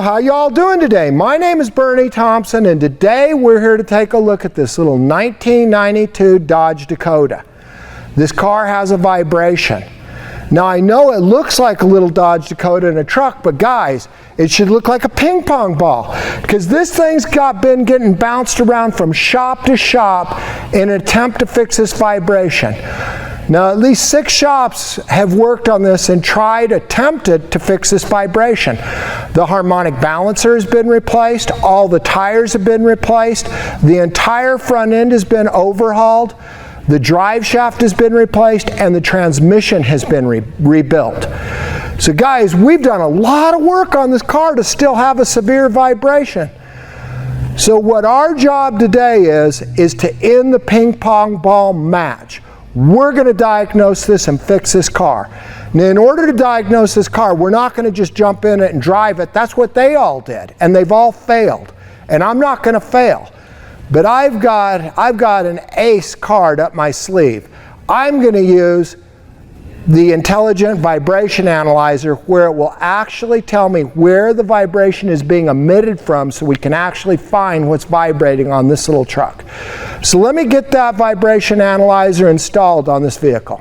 how y'all doing today? My name is Bernie Thompson, and today we're here to take a look at this little 1992 Dodge Dakota. This car has a vibration. Now I know it looks like a little Dodge Dakota in a truck, but guys, it should look like a ping pong ball, because this thing's been getting bounced around from shop to shop in an attempt to fix this vibration. Now at least 6 shops have worked on this and attempted to fix this vibration. The harmonic balancer has been replaced, all the tires have been replaced, the entire front end has been overhauled, the drive shaft has been replaced, and the transmission has been rebuilt. So guys, we've done a lot of work on this car to still have a severe vibration. So what our job today is to end the ping pong ball match. We're going to diagnose this and fix this car. Now, in order to diagnose this car, we're not going to just jump in it and drive it. That's what they all did, and they've all failed. And I'm not going to fail. But I've got an ace card up my sleeve. I'm going to use the intelligent vibration analyzer, where it will actually tell me where the vibration is being emitted from, so we can actually find what's vibrating on this little truck. So let me get that vibration analyzer installed on this vehicle.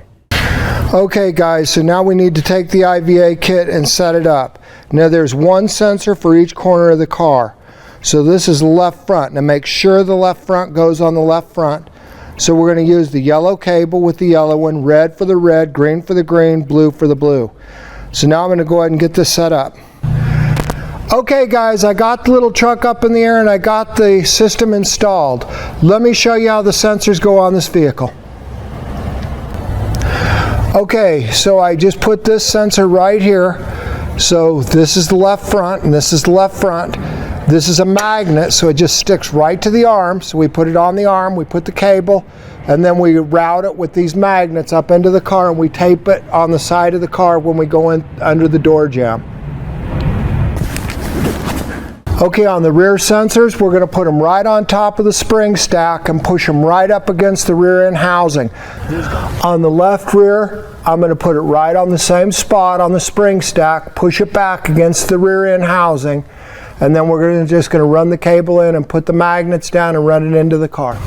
Okay guys, so now we need to take the IVA kit and set it up. Now there's one sensor for each corner of the car. So this is the left front. Now make sure the left front goes on the left front. So we're going to use the yellow cable with the yellow one, red for the red, green for the green, blue for the blue. So now I'm going to go ahead and get this set up. Okay guys, I got the little truck up in the air and I got the system installed. Let me show you how the sensors go on this vehicle. Okay, so I just put this sensor right here. So this is the left front and this is the left front. This is a magnet, so it just sticks right to the arm. So we put it on the arm, we put the cable, and then we route it with these magnets up into the car, and we tape it on the side of the car when we go in under the door jamb. Okay, on the rear sensors, we're going to put them right on top of the spring stack and push them right up against the rear end housing. On the left rear, I'm going to put it right on the same spot on the spring stack, push it back against the rear end housing, and then we're just going to run the cable in and put the magnets down and run it into the car.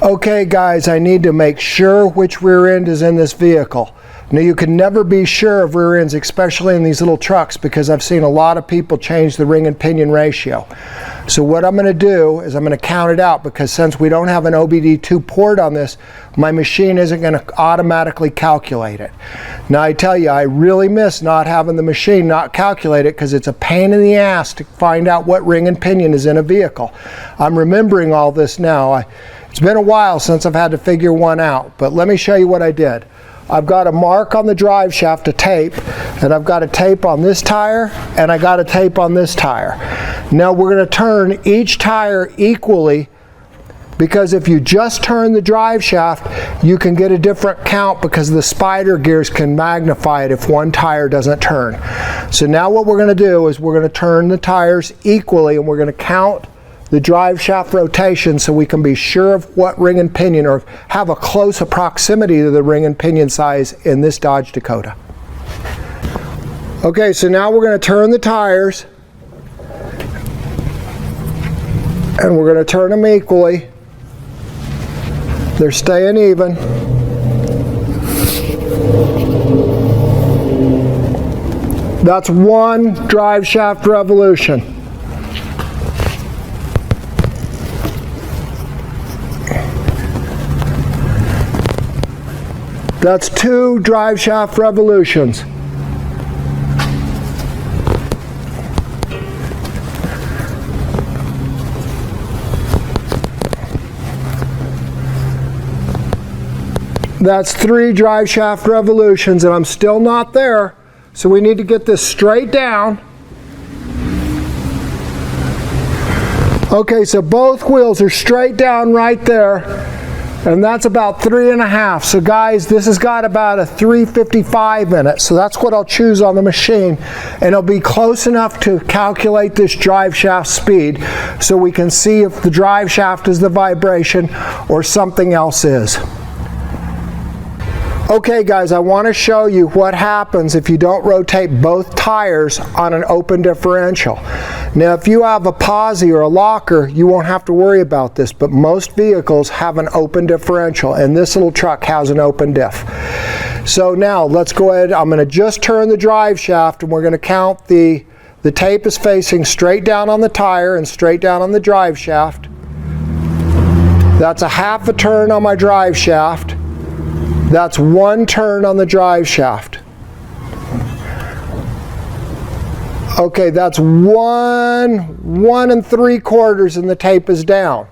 Okay guys, I need to make sure which rear end is in this vehicle. Now you can never be sure of rear ends, especially in these little trucks, because I've seen a lot of people change the ring and pinion ratio. So what I'm going to do is I'm going to count it out, because since we don't have an OBD2 port on this, my machine isn't going to automatically calculate it. Now I tell you, I really miss not having the machine not calculate it, because it's a pain in the ass to find out what ring and pinion is in a vehicle. I'm remembering all this now. It's been a while since I've had to figure one out, but let me show you what I did. I've got a mark on the drive shaft, a tape, and I've got a tape on this tire, and I got a tape on this tire. Now we're going to turn each tire equally, because if you just turn the drive shaft, you can get a different count, because the spider gears can magnify it if one tire doesn't turn. So now what we're going to do is we're going to turn the tires equally, and we're going to count the drive shaft rotation, so we can be sure of what ring and pinion, or have a close proximity to the ring and pinion size in this Dodge Dakota. Okay, so now we're going to turn the tires, and we're going to turn them equally. They're staying even. That's one drive shaft revolution. That's 2 drive shaft revolutions. That's 3 drive shaft revolutions, and I'm still not there. So we need to get this straight down. Okay, so both wheels are straight down right there. And that's about 3.5. So guys, this has got about a 355 in it. So that's what I'll choose on the machine. And it'll be close enough to calculate this drive shaft speed, so we can see if the drive shaft is the vibration or something else is. Okay guys, I want to show you what happens if you don't rotate both tires on an open differential. Now if you have a posi or a locker, you won't have to worry about this, but most vehicles have an open differential, and this little truck has an open diff. So now let's go ahead, I'm going to just turn the drive shaft, and we're going to count the tape is facing straight down on the tire and straight down on the drive shaft. That's a half a turn on my drive shaft. That's 1 turn on the drive shaft. Okay, that's 1 3/4 and the tape is down.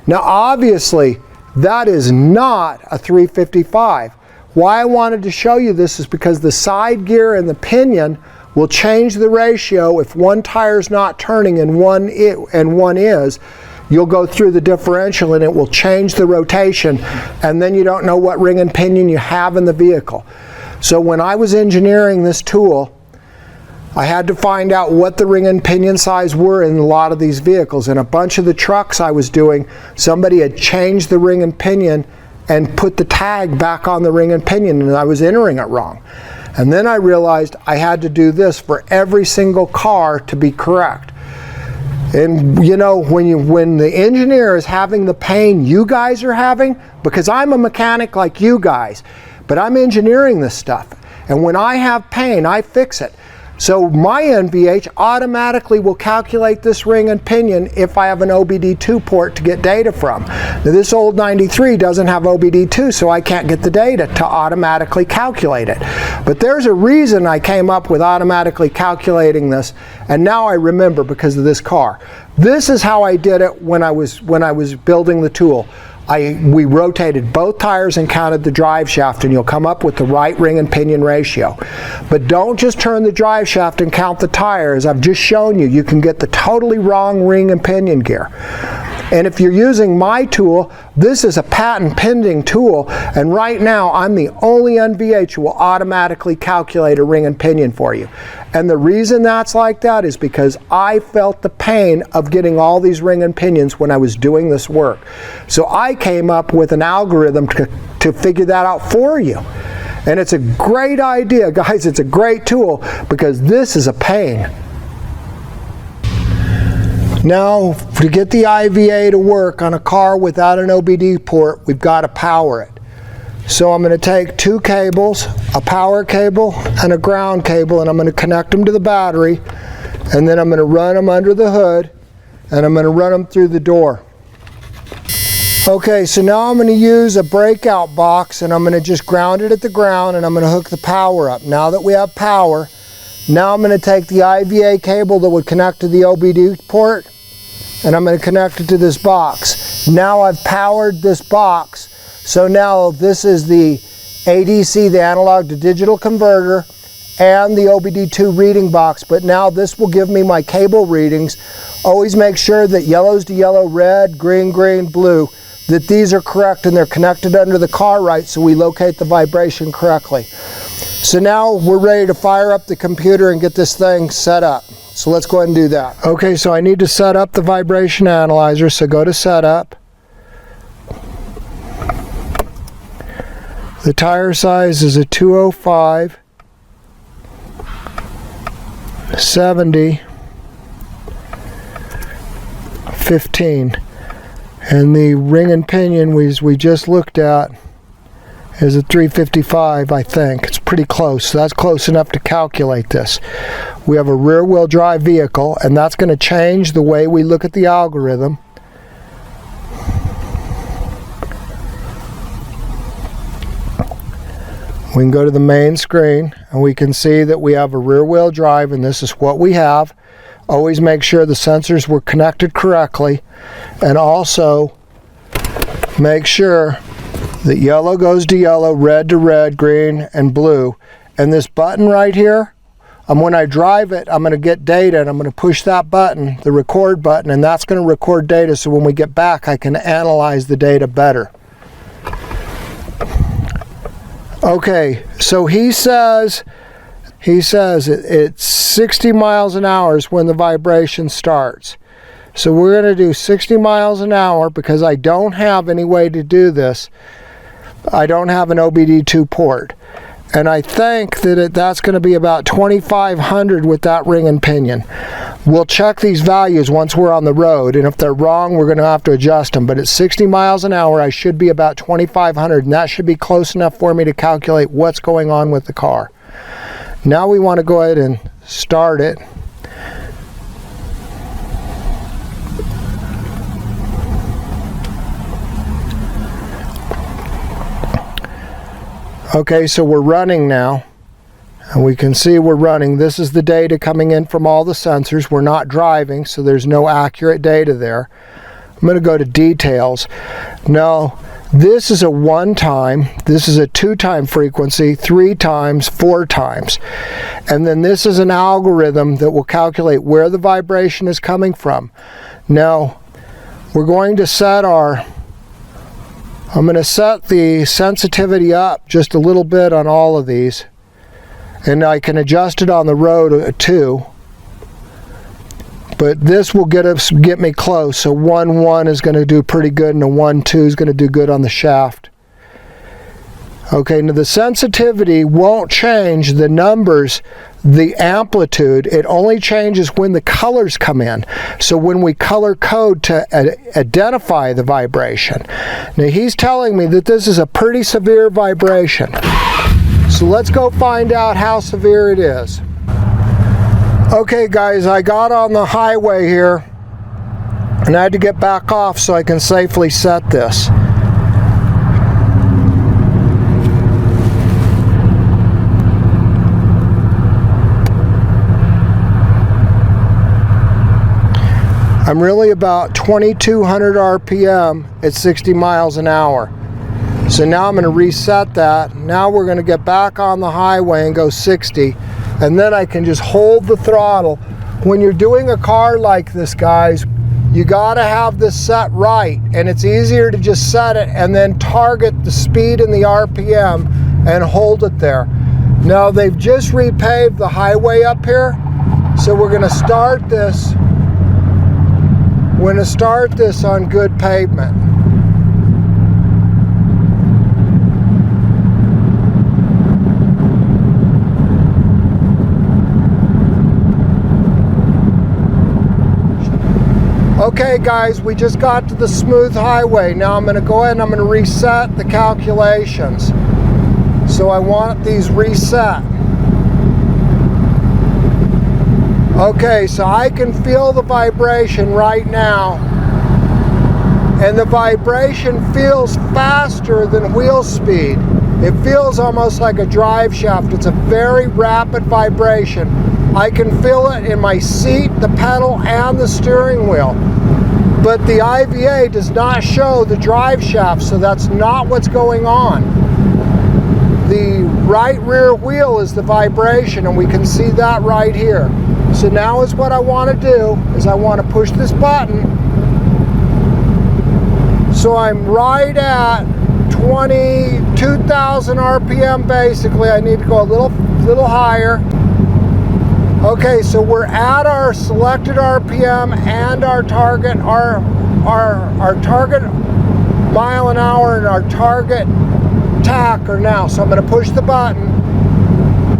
Now obviously that is not a 355. Why I wanted to show you this is because the side gear and the pinion will change the ratio. If one tire is not turning and one is, you'll go through the differential and it will change the rotation, and then you don't know what ring and pinion you have in the vehicle. So when I was engineering this tool, I had to find out what the ring and pinion size were in a lot of these vehicles. In a bunch of the trucks I was doing, somebody had changed the ring and pinion and put the tag back on the ring and pinion, and I was entering it wrong. And then I realized I had to do this for every single car to be correct. And you know, when the engineer is having the pain you guys are having, because I'm a mechanic like you guys, but I'm engineering this stuff, and when I have pain, I fix it. So my NVH automatically will calculate this ring and pinion if I have an OBD2 port to get data from. Now this old 93 doesn't have OBD2, so I can't get the data to automatically calculate it. But there's a reason I came up with automatically calculating this, and now I remember because of this car. This is how I did it when I was building the tool. We rotated both tires and counted the drive shaft, and you'll come up with the right ring and pinion ratio. But don't just turn the drive shaft and count the tires. I've just shown you, you can get the totally wrong ring and pinion gear. And if you're using my tool, this is a patent pending tool, and right now I'm the only NVH who will automatically calculate a ring and pinion for you. And the reason that's like that is because I felt the pain of getting all these ring and pinions when I was doing this work. So I came up with an algorithm to figure that out for you. And it's a great idea, guys. It's a great tool because this is a pain. Now, to get the IVA to work on a car without an OBD port, we've got to power it. So I'm going to take 2 cables, a power cable and a ground cable, and I'm going to connect them to the battery, and then I'm going to run them under the hood, and I'm going to run them through the door. Okay, so now I'm going to use a breakout box, and I'm going to just ground it at the ground, and I'm going to hook the power up. Now that we have power, now I'm going to take the IVA cable that would connect to the OBD port, and I'm going to connect it to this box. Now I've powered this box, so now this is the ADC, the analog to digital converter, and the OBD2 reading box, but now this will give me my cable readings. Always make sure that yellow's to yellow, red, green, green, blue, that these are correct and they're connected under the car right, so we locate the vibration correctly. So now we're ready to fire up the computer and get this thing set up. So let's go ahead and do that. Okay, so I need to set up the vibration analyzer, so go to setup. The tire size is a 205, 70, 15. And the ring and pinion we just looked at is a 355, I think. It's pretty close, so that's close enough to calculate this. We have a rear-wheel drive vehicle, and that's going to change the way we look at the algorithm. We can go to the main screen, and we can see that we have a rear-wheel drive, and this is what we have. Always make sure the sensors were connected correctly, and also make sure that yellow goes to yellow, red to red, green, and blue. And this button right here, when I drive it, I'm going to get data, and I'm going to push that button, the record button, and that's going to record data, so when we get back I can analyze the data better. Okay, so he says it's 60 miles an hour is when the vibration starts. So we're going to do 60 miles an hour because I don't have any way to do this. I don't have an OBD2 port. And I think that that's going to be about 2,500 with that ring and pinion. We'll check these values once we're on the road, and if they're wrong, we're going to have to adjust them. But at 60 miles an hour, I should be about 2,500, and that should be close enough for me to calculate what's going on with the car. Now we want to go ahead and start it. Okay, so we're running now, and we can see we're running. This is the data coming in from all the sensors. We're not driving, so there's no accurate data there. I'm going to go to details. Now, this is a 1 time, this is a 2 time frequency, 3 times, 4 times. And then this is an algorithm that will calculate where the vibration is coming from. Now, we're going to set I'm going to set the sensitivity up just a little bit on all of these, and I can adjust it on the road too. But this will get me close. So 1-1 is going to do pretty good, and a 1-2 is going to do good on the shaft. Okay, now the sensitivity won't change the numbers, the amplitude. It only changes when the colors come in. So when we color code to identify the vibration. Now he's telling me that this is a pretty severe vibration. So let's go find out how severe it is. Okay guys, I got on the highway here and I had to get back off so I can safely set this. I'm really about 2,200 RPM at 60 miles an hour. So now I'm going to reset that. Now we're going to get back on the highway and go 60. And then I can just hold the throttle. When you're doing a car like this, guys, you got to have this set right. And it's easier to just set it and then target the speed and the RPM and hold it there. Now they've just repaved the highway up here. So we're going to start this. We're going to start this on good pavement. Okay guys, we just got to the smooth highway. Now I'm going to go ahead and I'm going to reset the calculations. So I want these reset. Okay, so I can feel the vibration right now, and the vibration feels faster than wheel speed. It feels almost like a drive shaft. It's a very rapid vibration. I can feel it in my seat, the pedal, and the steering wheel. But the IVA does not show the drive shaft, so that's not what's going on. The right rear wheel is the vibration, and we can see that right here. So now is what I want to do, is I want to push this button. So I'm right at 22,000 RPM basically. I need to go a little higher. Okay, so we're at our selected RPM and our target, our target mile an hour and our target tach are now. So I'm going to push the button.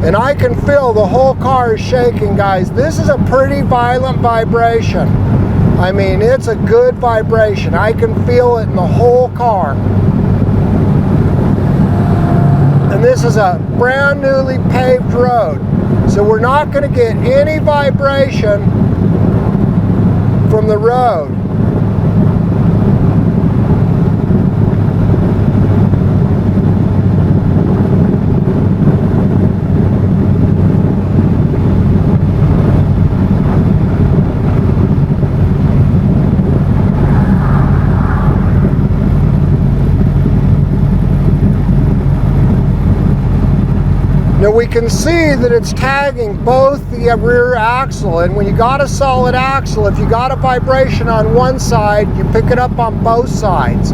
And I can feel the whole car is shaking, guys. This is a pretty violent vibration. I mean, it's a good vibration. I can feel it in the whole car. And this is a brand newly paved road. So we're not going to get any vibration from the road. Now we can see that it's tagging both the rear axle, and when you got a solid axle, if you got a vibration on one side, you pick it up on both sides,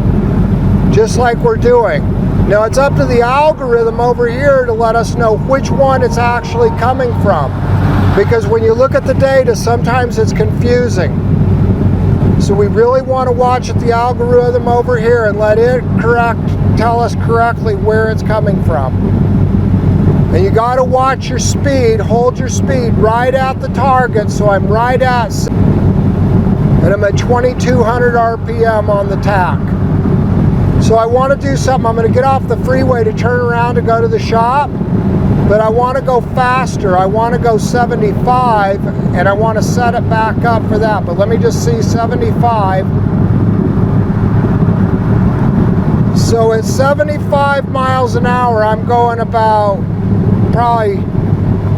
just like we're doing. Now it's up to the algorithm over here to let us know which one it's actually coming from, because when you look at the data, sometimes it's confusing. So we really want to watch the algorithm over here and let it tell us correctly where it's coming from. And you got to watch your speed, hold your speed right at the target. So I'm right at, and I'm at 2200 RPM on the tack. So I want to do something. I'm going to get off the freeway to turn around to go to the shop, but I want to go faster. I want to go 75, and I want to set it back up for that. But let me just see 75. So at 75 miles an hour, I'm going about probably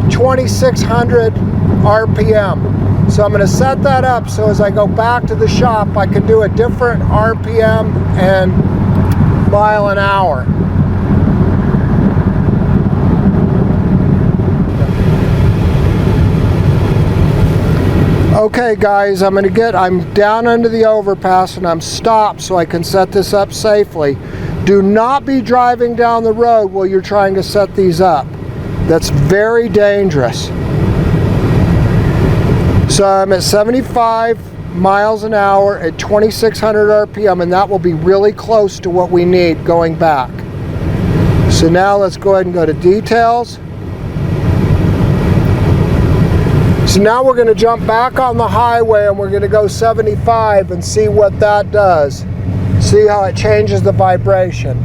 2600 RPM. So I'm going to set that up so as I go back to the shop, I can do a different RPM and mile an hour. Okay guys, I'm down under the overpass and I'm stopped so I can set this up safely. Do not be driving down the road while you're trying to set these up. That's very dangerous. So I'm at 75 miles an hour at 2600 RPM, and that will be really close to what we need going back. So now let's go ahead and go to details. So now we're going to jump back on the highway and we're going to go 75 and see what that does. See how it changes the vibration.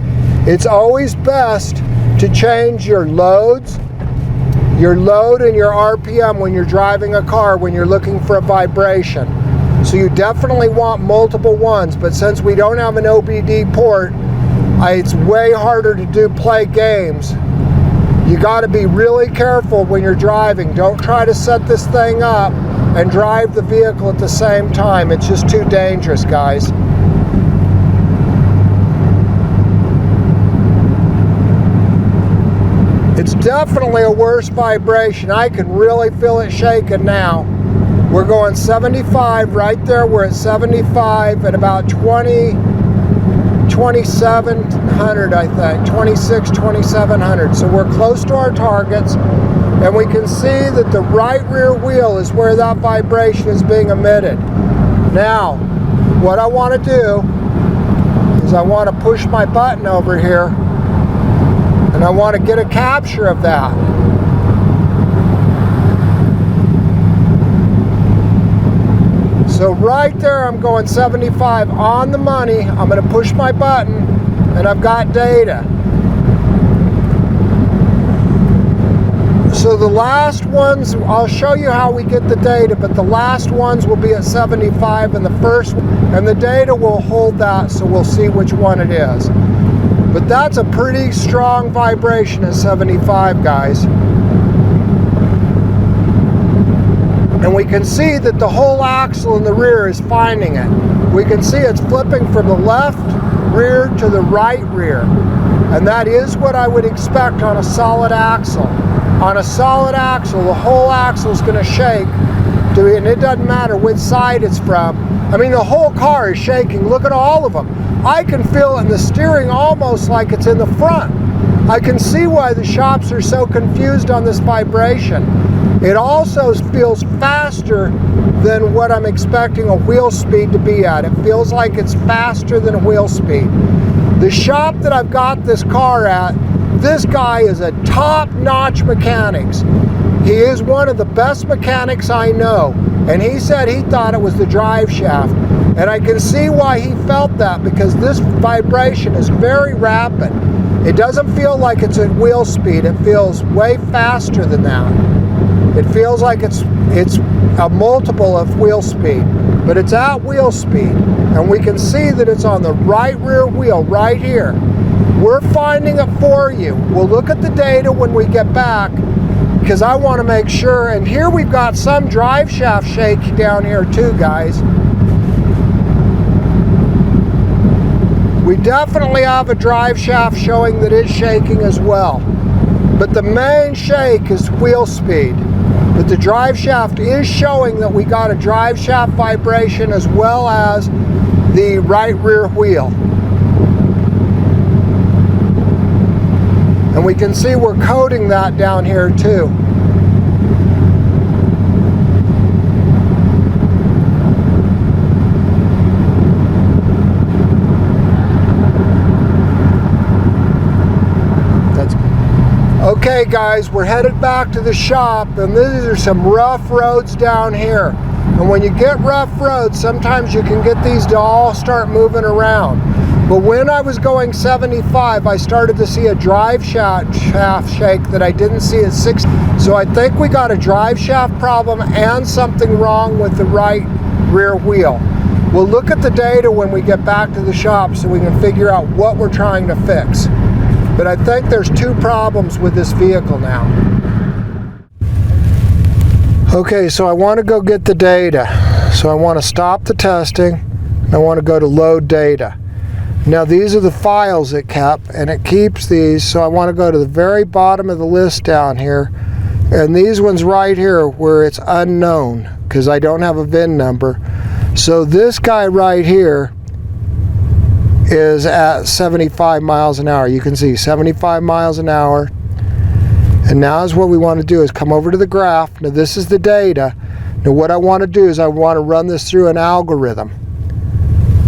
It's always best to change your load and your RPM when you're driving a car, when you're looking for a vibration. So you definitely want multiple ones, but since we don't have an OBD port, it's way harder to play games. You got to be really careful when you're driving. Don't try to set this thing up and drive the vehicle at the same time. It's just too dangerous, guys. It's definitely a worse vibration. I can really feel it shaking now. We're going 75 right there. We're at 75 at about 2700, I think, 2700. So we're close to our targets, and we can see that the right rear wheel is where that vibration is being emitted. Now, what I want to do is I want to push my button over here, and I want to get a capture of that. So right there, I'm going 75 on the money. I'm going to push my button, and I've got data. So the last ones, I'll show you how we get the data, but the last ones will be at 75, and the data will hold that, so we'll see which one it is. But that's a pretty strong vibration at 75, guys. And we can see that the whole axle in the rear is finding it. We can see it's flipping from the left rear to the right rear. And that is what I would expect on a solid axle. On a solid axle, the whole axle is going to shake, and it doesn't matter which side it's from. I mean, the whole car is shaking. Look at all of them. I can feel it in the steering almost like it's in the front. I can see why the shops are so confused on this vibration. It also feels faster than what I'm expecting a wheel speed to be at. It feels like it's faster than wheel speed. The shop that I've got this car at, this guy is a top-notch mechanic. He is one of the best mechanics I know, and he said he thought it was the drive shaft. And I can see why he felt that, because this vibration is very rapid. It doesn't feel like it's at wheel speed. It feels way faster than that. It feels like it's a multiple of wheel speed, but it's at wheel speed, and we can see that it's on the right rear wheel right here. We're finding it for you. We'll look at the data when we get back, because I want to make sure. And here we've got some drive shaft shake down here too, guys. We definitely have a drive shaft showing that it's shaking as well. But the main shake is wheel speed. But the drive shaft is showing that we got a drive shaft vibration as well as the right rear wheel. And we can see we're coding that down here too. Okay guys, we're headed back to the shop, and these are some rough roads down here. And when you get rough roads, sometimes you can get these to all start moving around. But when I was going 75, I started to see a drive shaft shake that I didn't see at 60. So I think we got a drive shaft problem and something wrong with the right rear wheel. We'll look at the data when we get back to the shop so we can figure out what we're trying to fix. But I think there's two problems with this vehicle now. Okay, so I want to go get the data. So I want to stop the testing, and I want to go to load data. Now these are the files it kept, and it keeps these, so I want to go to the very bottom of the list down here, and these ones right here where it's unknown, because I don't have a VIN number. So this guy right here is at 75 miles an hour. You can see 75 miles an hour. And now is what we want to do is come over to the graph. Now this is the data. Now what I want to do is I want to run this through an algorithm.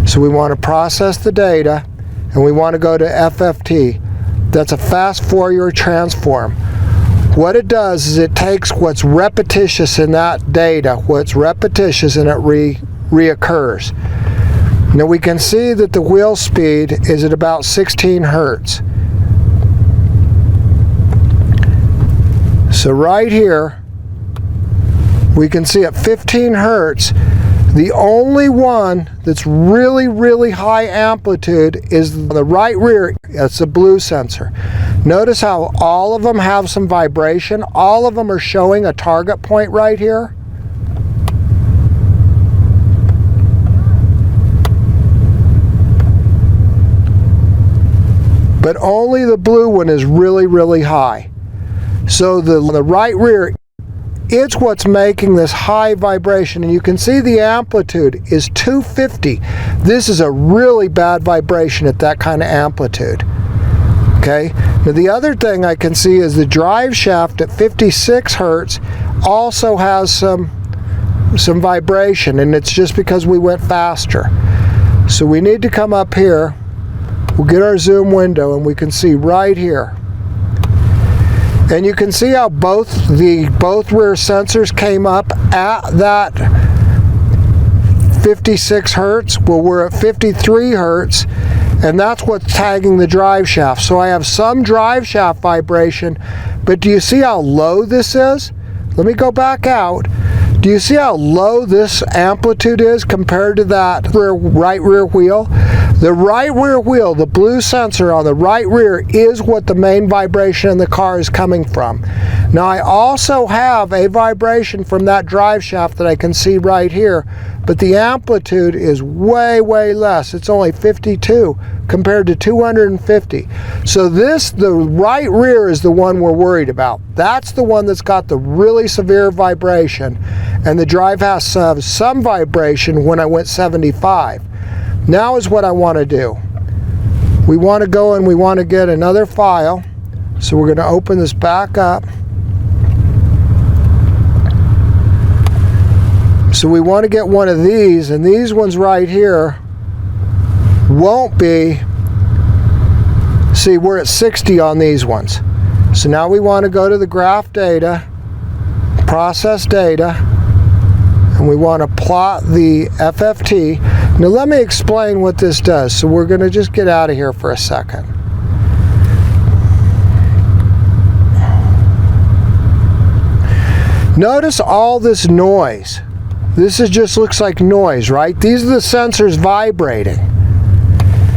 So we want to process the data, and we want to go to FFT. That's a fast Fourier transform. What it does is it takes what's repetitious in that data, what's repetitious, and it reoccurs. Now we can see that the wheel speed is at about 16 hertz. So right here, we can see at 15 hertz, the only one that's really, really high amplitude is the right rear. That's the blue sensor. Notice how all of them have some vibration. All of them are showing a target point right here. But only the blue one is really, really high. So the right rear, it's what's making this high vibration, and you can see the amplitude is 250. This is a really bad vibration at that kind of amplitude. Okay, now the other thing I can see is the drive shaft at 56 hertz also has some vibration, and it's just because we went faster. So we need to come up here. We'll get our zoom window, and we can see right here. And you can see how both rear sensors came up at that 56 hertz. Well, we're at 53 hertz, and that's what's tagging the drive shaft. So I have some drive shaft vibration, but do you see how low this is? Let me go back out. Do you see how low this amplitude is compared to that right rear wheel? The right rear wheel, the blue sensor on the right rear, is what the main vibration in the car is coming from. Now I also have a vibration from that drive shaft that I can see right here, but the amplitude is way, way less. It's only 52 compared to 250. So the right rear is the one we're worried about. That's the one that's got the really severe vibration, and the drive has to have some vibration when I went 75. Now is what I want to do. We want to go and we want to get another file. So we're going to open this back up. So we want to get one of these, and these ones right here won't be. See, we're at 60 on these ones. So now we want to go to the graph data, process data, and we want to plot the FFT. Now let me explain what this does. So we're going to just get out of here for a second. Notice all this noise. This just looks like noise, right? These are the sensors vibrating.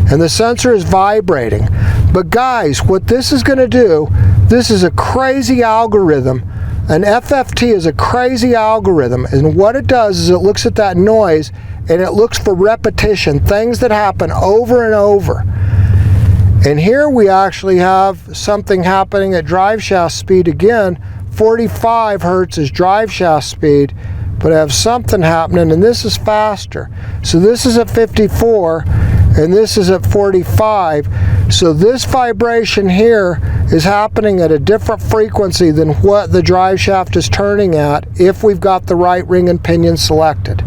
And the sensor is vibrating. But guys, what this is going to do, this is a crazy algorithm. An FFT is a crazy algorithm, and what it does is it looks at that noise and it looks for repetition, things that happen over and over. And here we actually have something happening at drive shaft speed again. 45 hertz is drive shaft speed, but I have something happening, and this is faster. So this is at 54 and this is at 45. So this vibration here is happening at a different frequency than what the drive shaft is turning at if we've got the right ring and pinion selected.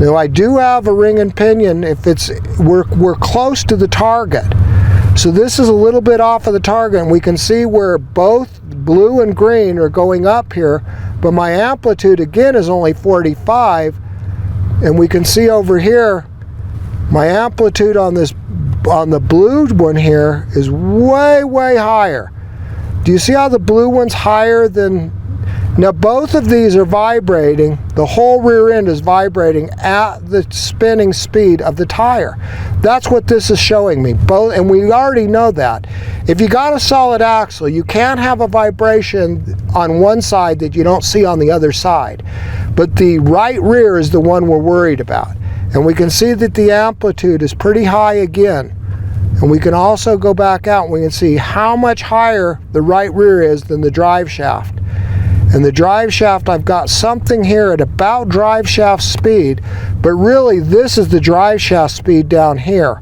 Now I do have a ring and pinion if we're close to the target. So this is a little bit off of the target, and we can see where both blue and green are going up here, but my amplitude again is only 45, and we can see over here my amplitude on the blue one here is way higher. Do you see how the blue one's higher than? Now both of these are vibrating. The whole rear end is vibrating at the spinning speed of the tire. That's what this is showing me. Both, and we already know that. If you got a solid axle, you can't have a vibration on one side that you don't see on the other side. But the right rear is the one we're worried about. And we can see that the amplitude is pretty high again. And we can also go back out and we can see how much higher the right rear is than the drive shaft. And the drive shaft, I've got something here at about drive shaft speed, but really this is the drive shaft speed down here.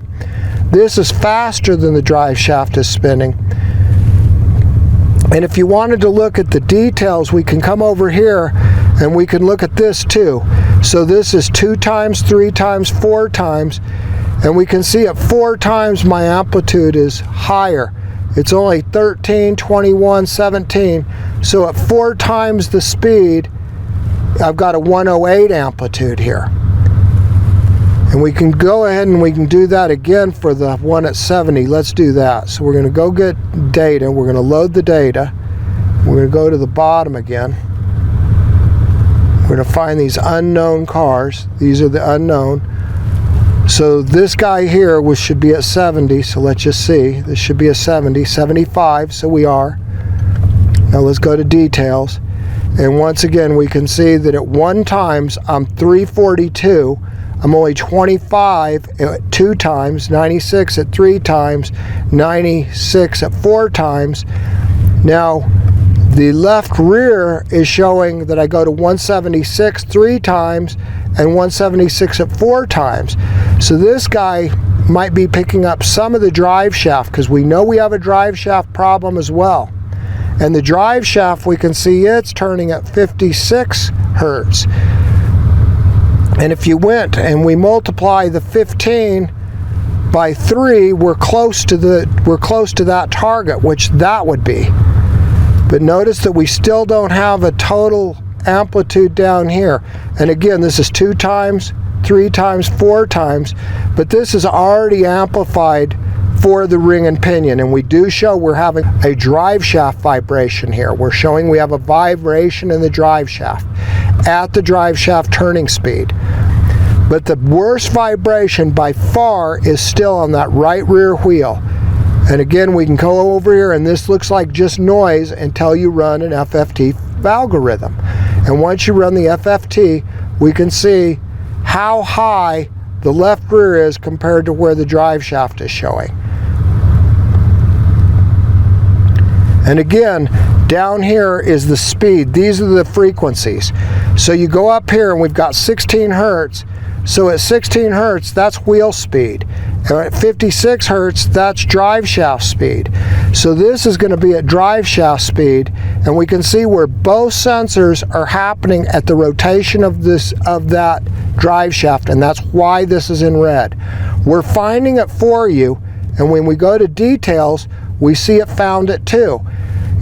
This is faster than the drive shaft is spinning. And if you wanted to look at the details, we can come over here and we can look at this too. So this is 2 times, 3 times, 4 times, and we can see at 4 times my amplitude is higher. It's only 13, 21, 17. So at 4 times the speed, I've got a 108 amplitude here. And we can go ahead and we can do that again for the one at 70. Let's do that. So we're going to go get data. We're going to load the data. We're going to go to the bottom again. We're going to find these unknown cars. These are the unknown. So this guy here should be at 70, so let's just see. This should be a 70, 75, so we are. Now let's go to details. And once again, we can see that at 1 times, I'm 342. I'm only 25 at 2 times, 96 at 3 times, 96 at 4 times. Now, the left rear is showing that I go to 176 3 times and 176 at 4 times. So this guy might be picking up some of the drive shaft because we know we have a drive shaft problem as well. And the drive shaft, we can see it's turning at 56 hertz. And if you went and we multiply the 15 by 3, we're close to that target, which that would be. But notice that we still don't have a total amplitude down here. And again, this is 2 times, 3 times, 4 times, but this is already amplified for the ring and pinion, and we do show we're having a drive shaft vibration here. We're showing we have a vibration in the drive shaft at the drive shaft turning speed. But the worst vibration by far is still on that right rear wheel. And again, we can go over here, and this looks like just noise until you run an FFT algorithm. And once you run the FFT, we can see how high the left rear is compared to where the drive shaft is showing. And again, down here is the speed. These are the frequencies. So you go up here and we've got 16 hertz. So at 16 hertz, that's wheel speed. And at 56 hertz, that's drive shaft speed. So this is going to be at drive shaft speed, and we can see where both sensors are happening at the rotation of that drive shaft, and that's why this is in red. We're finding it for you, and when we go to details, we see it found it too.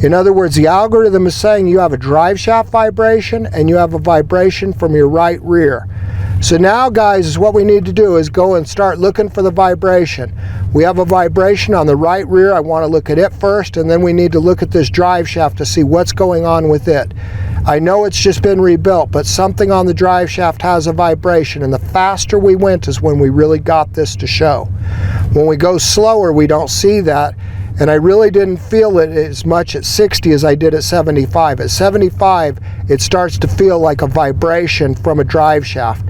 In other words, the algorithm is saying you have a drive shaft vibration and you have a vibration from your right rear. So now, guys, is what we need to do is go and start looking for the vibration. We have a vibration on the right rear. I want to look at it first, and then we need to look at this drive shaft to see what's going on with it. I know it's just been rebuilt, but something on the drive shaft has a vibration, and the faster we went is when we really got this to show. When we go slower, we don't see that, and I really didn't feel it as much at 60 as I did at 75. At 75, it starts to feel like a vibration from a drive shaft.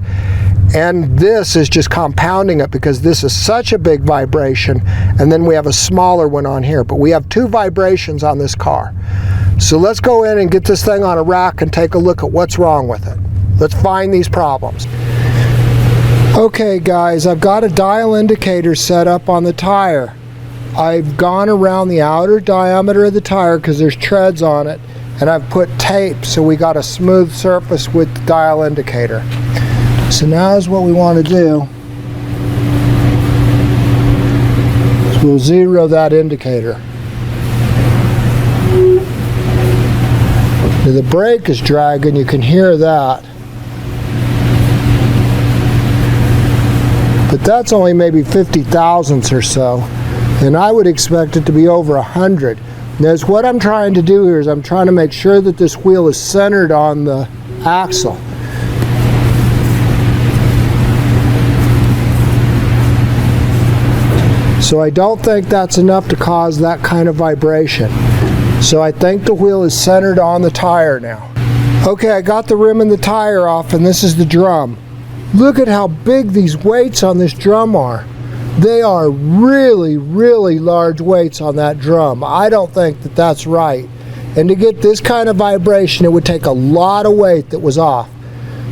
And this is just compounding it because this is such a big vibration, and then we have a smaller one on here. But we have 2 vibrations on this car. So let's go in and get this thing on a rack and take a look at what's wrong with it. Let's find these problems. Okay guys, I've got a dial indicator set up on the tire. I've gone around the outer diameter of the tire because there's treads on it, and I've put tape so we got a smooth surface with the dial indicator. So now is what we want to do. So we'll zero that indicator. Now the brake is dragging, you can hear that. But that's only maybe 50 thousandths or so. And I would expect it to be over 100. Now what I'm trying to do here is I'm trying to make sure that this wheel is centered on the axle. So I don't think that's enough to cause that kind of vibration. So I think the wheel is centered on the tire now. Okay, I got the rim and the tire off, and this is the drum. Look at how big these weights on this drum are. They are really, really large weights on that drum. I don't think that that's right. And to get this kind of vibration, it would take a lot of weight that was off.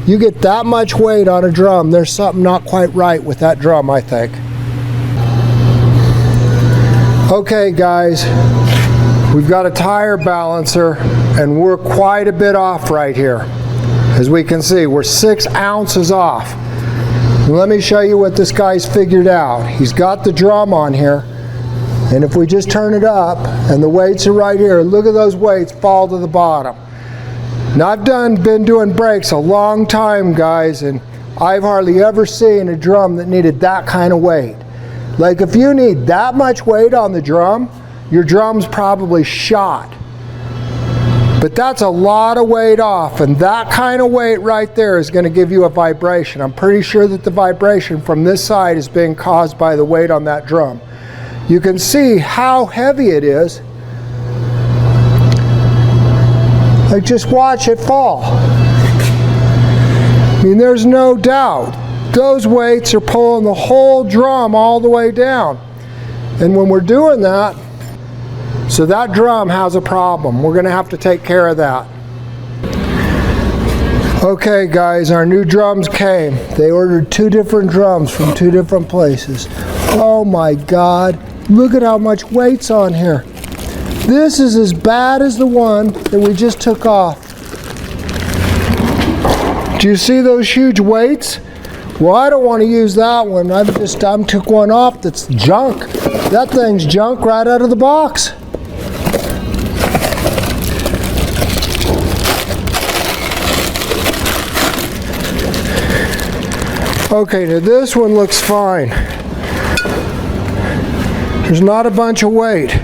You get that much weight on a drum, there's something not quite right with that drum, I think. Okay guys, we've got a tire balancer and we're quite a bit off right here. As we can see, we're 6 ounces off. And let me show you what this guy's figured out. He's got the drum on here, and if we just turn it up and the weights are right here, look at those weights fall to the bottom. Now I've been doing brakes a long time, guys, and I've hardly ever seen a drum that needed that kind of weight. Like if you need that much weight on the drum, your drum's probably shot. But that's a lot of weight off, and that kind of weight right there is going to give you a vibration. I'm pretty sure that the vibration from this side is being caused by the weight on that drum. You can see how heavy it is. Like just watch it fall. I mean, there's no doubt. Those weights are pulling the whole drum all the way down. And when we're doing that, so that drum has a problem. We're going to have to take care of that. Okay guys, our new drums came. They ordered 2 different drums from 2 different places. Oh my God, look at how much weight's on here. This is as bad as the one that we just took off. Do you see those huge weights? Well, I don't want to use that one. I took one off that's junk. That thing's junk right out of the box. Okay, now this one looks fine. There's not a bunch of weight.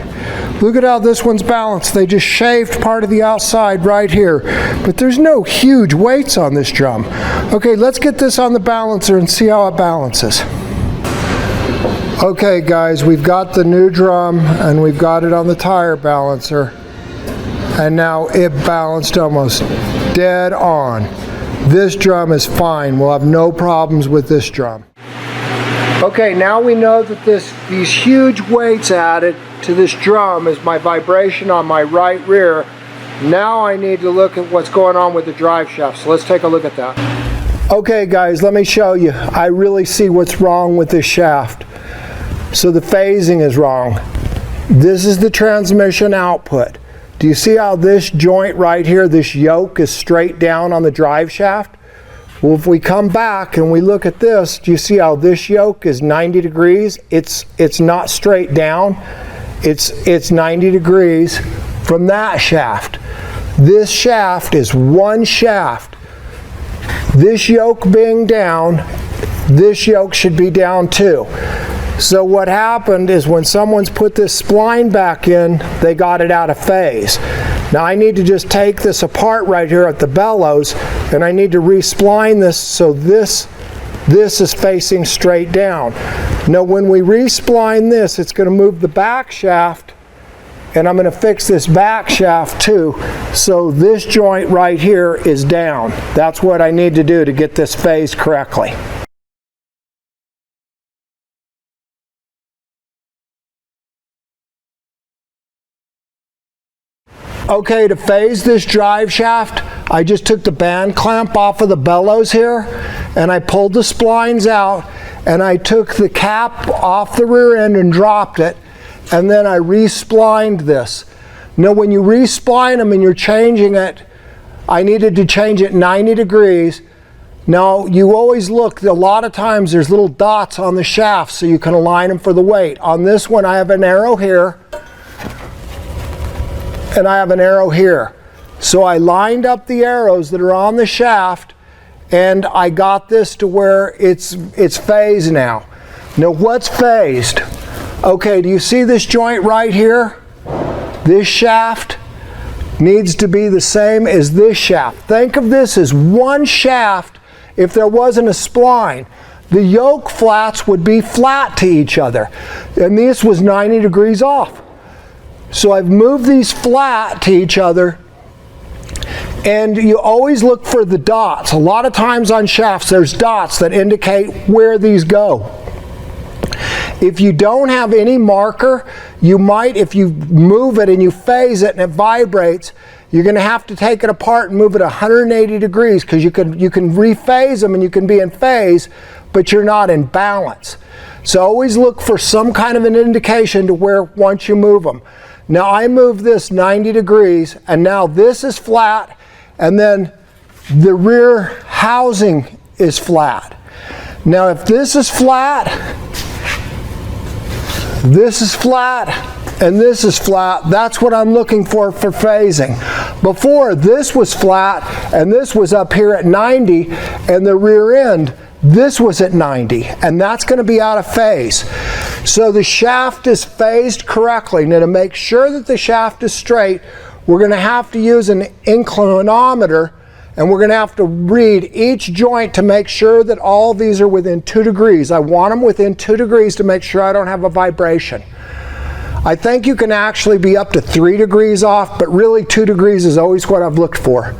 Look at how this one's balanced. They just shaved part of the outside right here. But there's no huge weights on this drum. Okay, let's get this on the balancer and see how it balances. Okay guys, we've got the new drum and we've got it on the tire balancer. And now it balanced almost dead on. This drum is fine. We'll have no problems with this drum. Okay, now we know that these huge weights added to this drum is my vibration on my right rear. Now I need to look at what's going on with the drive shaft. So let's take a look at that. Okay guys, let me show you. I really see what's wrong with this shaft. So the phasing is wrong. This is the transmission output. Do you see how this joint right here, this yoke, is straight down on the drive shaft? Well, if we come back and we look at this, do you see how this yoke is 90 degrees? It's not straight down. It's 90 degrees from that shaft. This shaft is one shaft. This yoke being down, this yoke should be down too. So what happened is when someone's put this spline back in, they got it out of phase. Now I need to just take this apart right here at the bellows, and I need to re-spline this so this is facing straight down. Now when we re-spline this, it's going to move the back shaft, and I'm going to fix this back shaft too, so this joint right here is down. That's what I need to do to get this phased correctly. Okay, to phase this drive shaft, I just took the band clamp off of the bellows here, and I pulled the splines out, and I took the cap off the rear end and dropped it, and then I re-splined this. Now when you re-spline them and you're changing it, I needed to change it 90 degrees. Now you always look, a lot of times there's little dots on the shaft so you can align them for the weight. On this one I have an arrow here, and I have an arrow here. So I lined up the arrows that are on the shaft, and I got this to where it's phased now. Now what's phased? Okay, do you see this joint right here? This shaft needs to be the same as this shaft. Think of this as one shaft if there wasn't a spline. The yoke flats would be flat to each other, and this was 90 degrees off. So I've moved these flat to each other, and you always look for the dots. A lot of times on shafts there's dots that indicate where these go. If you don't have any marker, you might, if you move it and you phase it and it vibrates, you're going to have to take it apart and move it 180 degrees, because you can rephase them and you can be in phase, but you're not in balance. So always look for some kind of an indication to where once you move them. Now I moved this 90 degrees, and now this is flat, and then the rear housing is flat. Now if this is flat, this is flat, and this is flat, that's what I'm looking for phasing. Before, this was flat, and this was up here at 90, and the rear end, this was at 90, and that's going to be out of phase. So the shaft is phased correctly. Now to make sure that the shaft is straight, we're going to have to use an inclinometer, and we're going to have to read each joint to make sure that all of these are within 2 degrees. I want them within 2 degrees to make sure I don't have a vibration. I think you can actually be up to 3 degrees off, but really 2 degrees is always what I've looked for.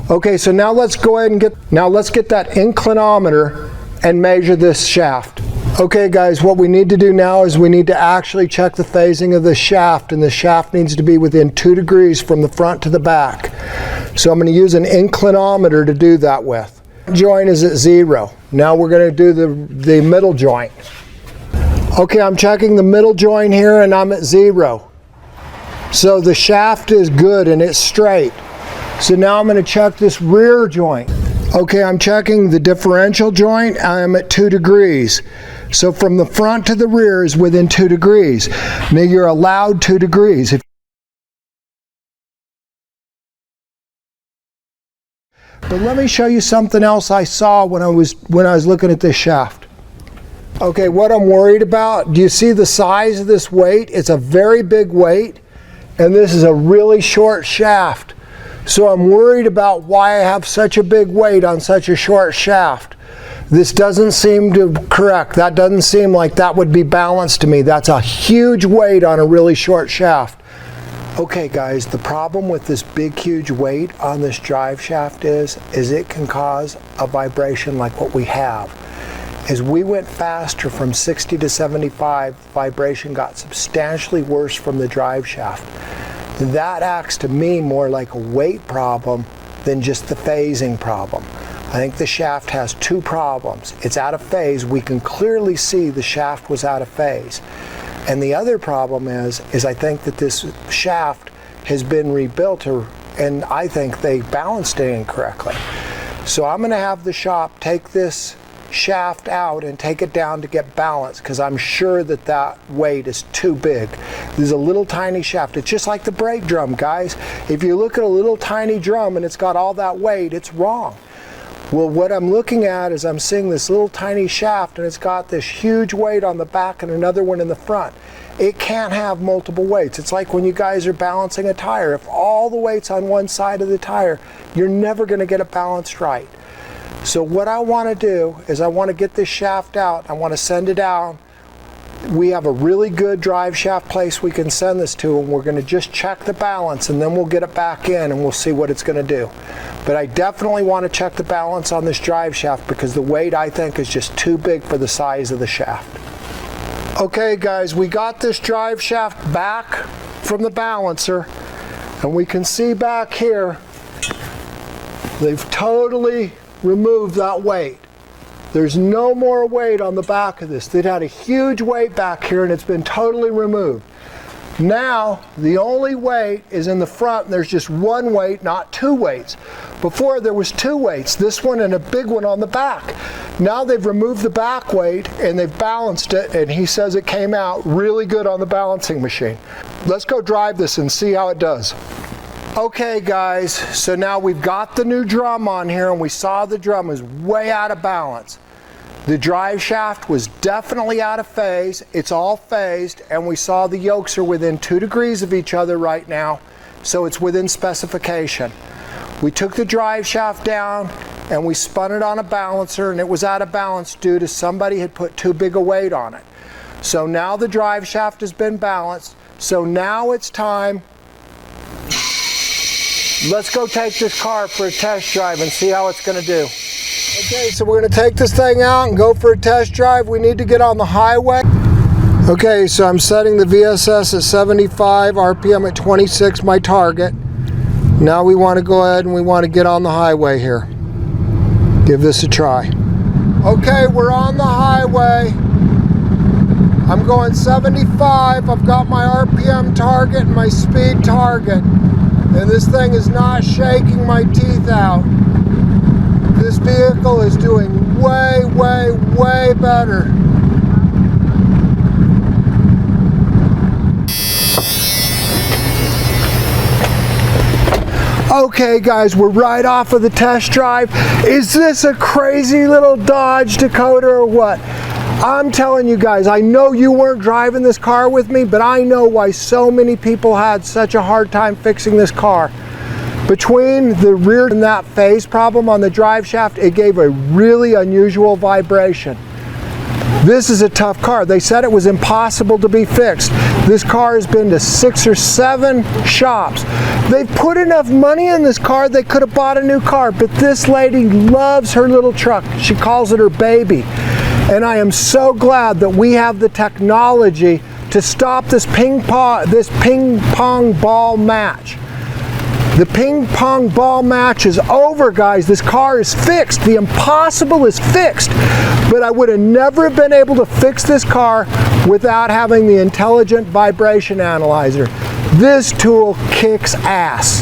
Okay, so now let's go ahead and get that inclinometer and measure this shaft. Okay guys, what we need to do now is we need to actually check the phasing of the shaft, and the shaft needs to be within 2 degrees from the front to the back. So I'm going to use an inclinometer to do that with. Joint is at 0. Now we're going to do the middle joint. Okay, I'm checking the middle joint here, and I'm at 0. So the shaft is good and it's straight. So now I'm going to check this rear joint. Okay, I'm checking the differential joint. I'm at 2 degrees. So from the front to the rear is within 2 degrees. Now you're allowed 2 degrees. But let me show you something else I saw when I was looking at this shaft. Okay, what I'm worried about, do you see the size of this weight? It's a very big weight, and this is a really short shaft. So I'm worried about why I have such a big weight on such a short shaft. This doesn't seem to correct. That doesn't seem like that would be balanced to me. That's a huge weight on a really short shaft. Okay guys, the problem with this big huge weight on this drive shaft is it can cause a vibration like what we have. As we went faster from 60 to 75, vibration got substantially worse from the drive shaft. That acts to me more like a weight problem than just the phasing problem. I think the shaft has 2 problems. It's out of phase. We can clearly see the shaft was out of phase. And the other problem is I think that this shaft has been rebuilt, and I think they balanced it incorrectly. So I'm going to have the shop take this shaft out and take it down to get balance, because I'm sure that that weight is too big. There's a little tiny shaft. It's just like the brake drum, guys. If you look at a little tiny drum and it's got all that weight, it's wrong. Well, what I'm looking at is I'm seeing this little tiny shaft, and it's got this huge weight on the back and another one in the front. It can't have multiple weights. It's like when you guys are balancing a tire. If all the weight's on one side of the tire, you're never going to get it balanced right. So what I want to do is I want to get this shaft out. I want to send it down. We have a really good drive shaft place we can send this to, and we're going to just check the balance, and then we'll get it back in and we'll see what it's going to do. But I definitely want to check the balance on this drive shaft, because the weight, I think, is just too big for the size of the shaft. Okay guys, we got this drive shaft back from the balancer, and we can see back here they've totally removed that weight. There's no more weight on the back of this. They'd had a huge weight back here, and it's been totally removed. Now the only weight is in the front, and there's just one weight, not 2 weights. Before there was 2 weights, this one and a big one on the back. Now they've removed the back weight and they've balanced it, and he says it came out really good on the balancing machine. Let's go drive this and see how it does. Okay guys, so now we've got the new drum on here and we saw the drum was way out of balance. The drive shaft was definitely out of phase. It's all phased, and we saw the yokes are within 2 degrees of each other right now, so it's within specification. We took the drive shaft down and we spun it on a balancer, and it was out of balance due to somebody had put too big a weight on it. So now the drive shaft has been balanced, so now it's time. Let's go take this car for a test drive and see how it's going to do. Okay, so we're going to take this thing out and go for a test drive. We need to get on the highway. Okay, so I'm setting the VSS at 75, RPM at 26, my target. Now we want to go ahead and we want to get on the highway here. Give this a try. Okay, we're on the highway. I'm going 75. I've got my RPM target and my speed target. And this thing is not shaking my teeth out. This vehicle is doing way, way, way better. Okay guys, we're right off of the test drive. Is this a crazy little Dodge Dakota or what? I'm telling you guys, I know you weren't driving this car with me, but I know why so many people had such a hard time fixing this car. Between the rear and that phase problem on the drive shaft, it gave a really unusual vibration. This is a tough car. They said it was impossible to be fixed. This car has been to 6 or 7 shops. They've put enough money in this car, they could have bought a new car, but this lady loves her little truck. She calls it her baby. And I am so glad that we have the technology to stop this ping pong ball match. The ping pong ball match is over, guys. This car is fixed. The impossible is fixed. But I would have never been able to fix this car without having the intelligent vibration analyzer. This tool kicks ass.